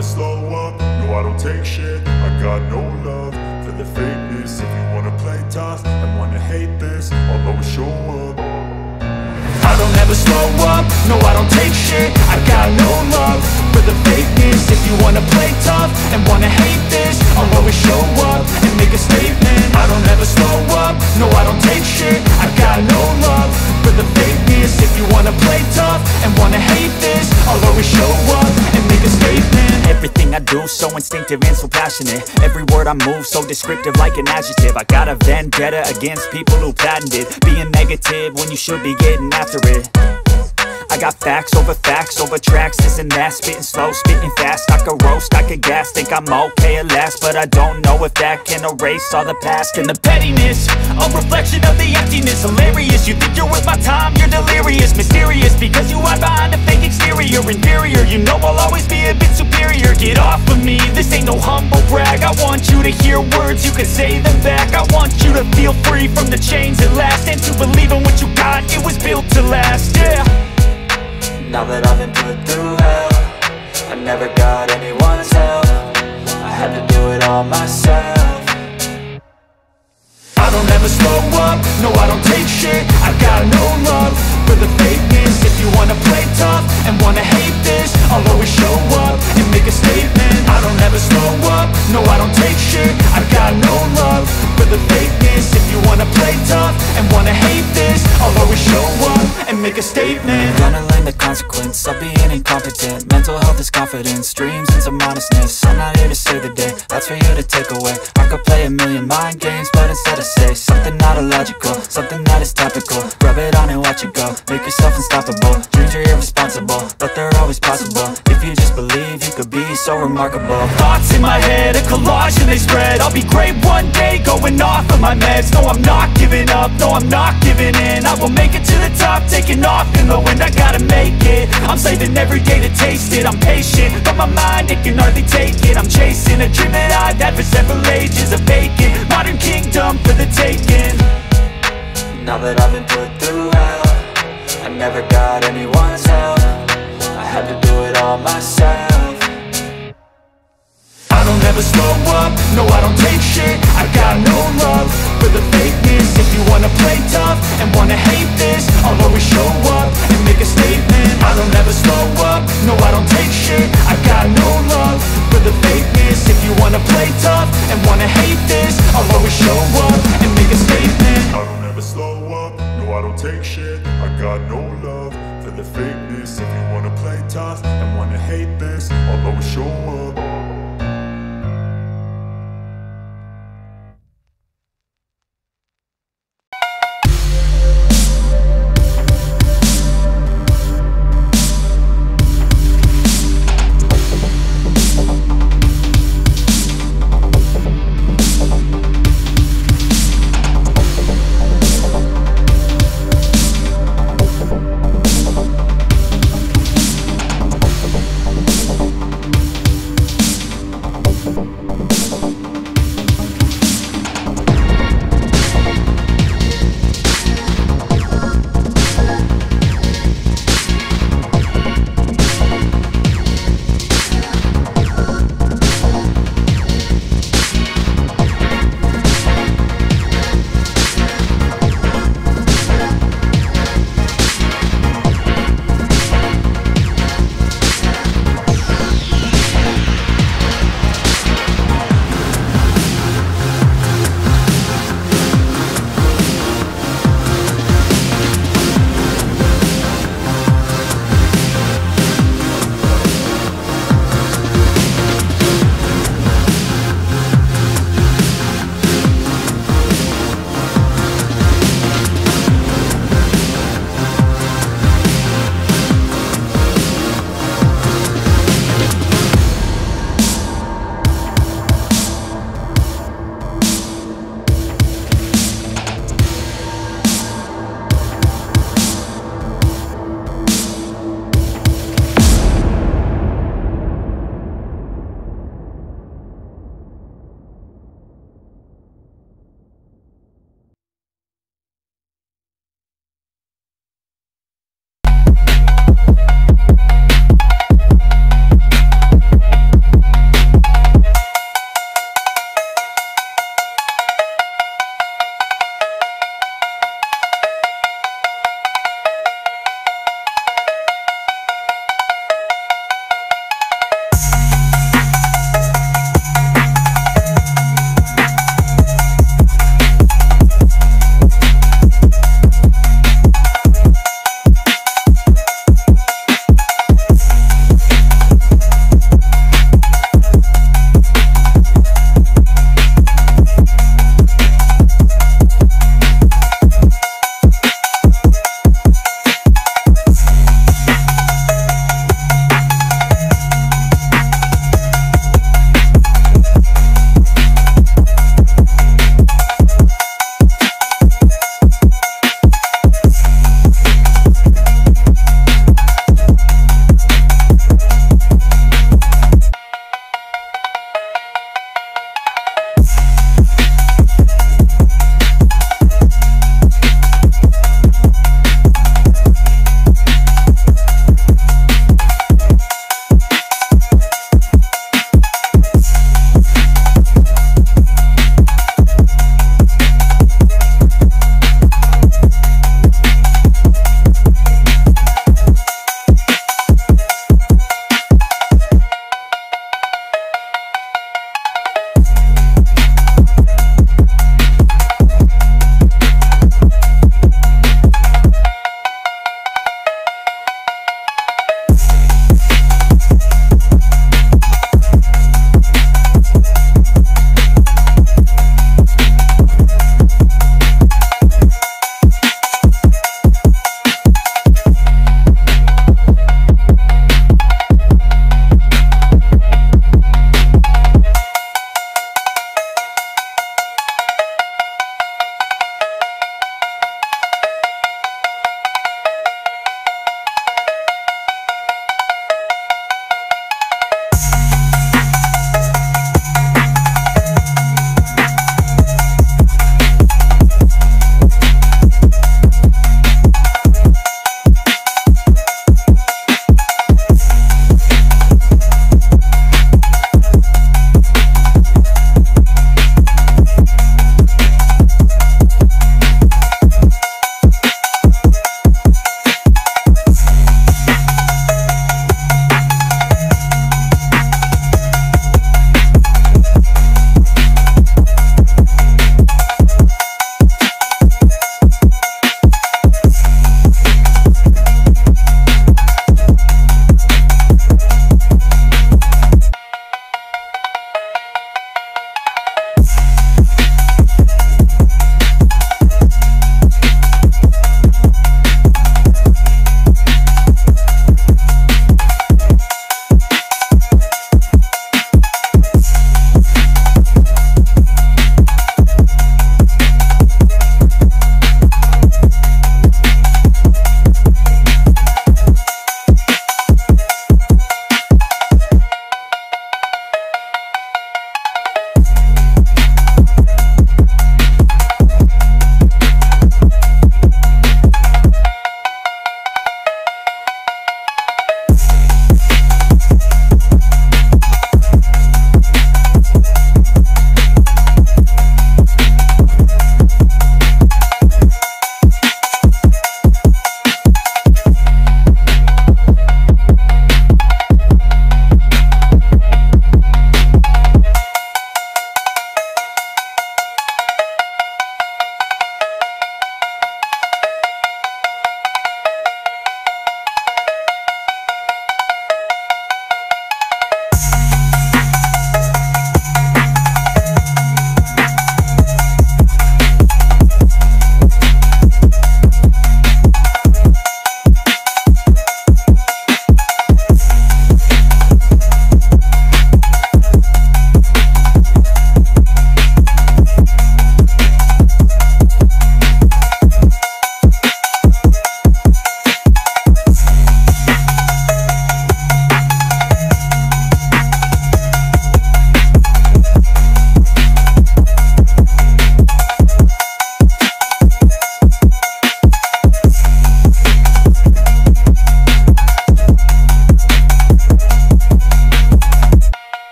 never slow up, no I don't take shit. I got no love for the fakeness. If you wanna play tough and wanna hate this, I'll always show up. I don't ever slow up, no I don't take shit. I got no love for the fakeness. If you wanna play tough and wanna hate this, I'll always show up and make a statement. I don't ever slow up, no I don't take shit. I got no love for the fakeness. If you wanna play tough and wanna hate this, I'll always show up and make a statement. Everything I do so instinctive and so passionate. Every word I move so descriptive like an adjective. I got a vendetta against people who patented being negative when you should be getting after it. I got facts over tracks, this and that. Spitting slow, spitting fast. I could roast, I could gas. Think I'm okay at last, but I don't know if that can erase all the past. And the pettiness, a reflection of the emptiness. Hilarious, you think you're worth my time, you're delirious. Mysterious, because you hide behind a fake exterior. Inferior, you know I'll always be a bit superior. Get off of me, this ain't no humble brag. I want you to hear words, you can say them back. I want you to feel free from the chains at last, and to believe in what you got, it was built to last, yeah. Now that I've been put through hell, I never got anyone's help. I had to do it all myself. I don't ever slow up, no I don't take shit. I got no love for the fakeness. If you wanna play tough and wanna hate this, I'll always show up and make a statement. I don't ever slow up, no I don't take shit. I got no love for the fakeness. If you wanna play tough and wanna hate this, I'll always show up and make a statement. Gonna learn the consequence of being incompetent. Mental health is confidence, dreams and some honestness. I'm not here to save the day, that's for you to take away. I could play a million mind games, but instead I say something not illogical, something that is topical. Rub it on and watch it go, make yourself unstoppable. Dreams are irresponsible, but they're always possible. If you just believe, you could be so remarkable. Thoughts in my head, a collage and they spread. I'll be great one day, going off of my meds. No, I'm not giving up, no, I'm not giving in. I will make it to the top, taking off in the wind. I gotta make it, I'm saving every day to taste it. I'm patient, but my mind, it can hardly take it. I'm chasing a dream that I've had for several ages. A vacant, modern kingdom for the taking. Now that I've been put through hell, I never got anyone's help. I had to do it all myself. I don't ever slow up, no I don't take shit. I got no love for the fakeness. If you wanna play tough and wanna hate this, I'll always show up and make a statement. I don't ever slow up, no I don't take shit. I got no love for the fakeness. If you wanna play tough and wanna hate this, I'll always show up and make a statement. I don't ever slow up, no I don't take shit. I got no love for the fakeness. If you wanna play tough and wanna hate this, I'll always show up.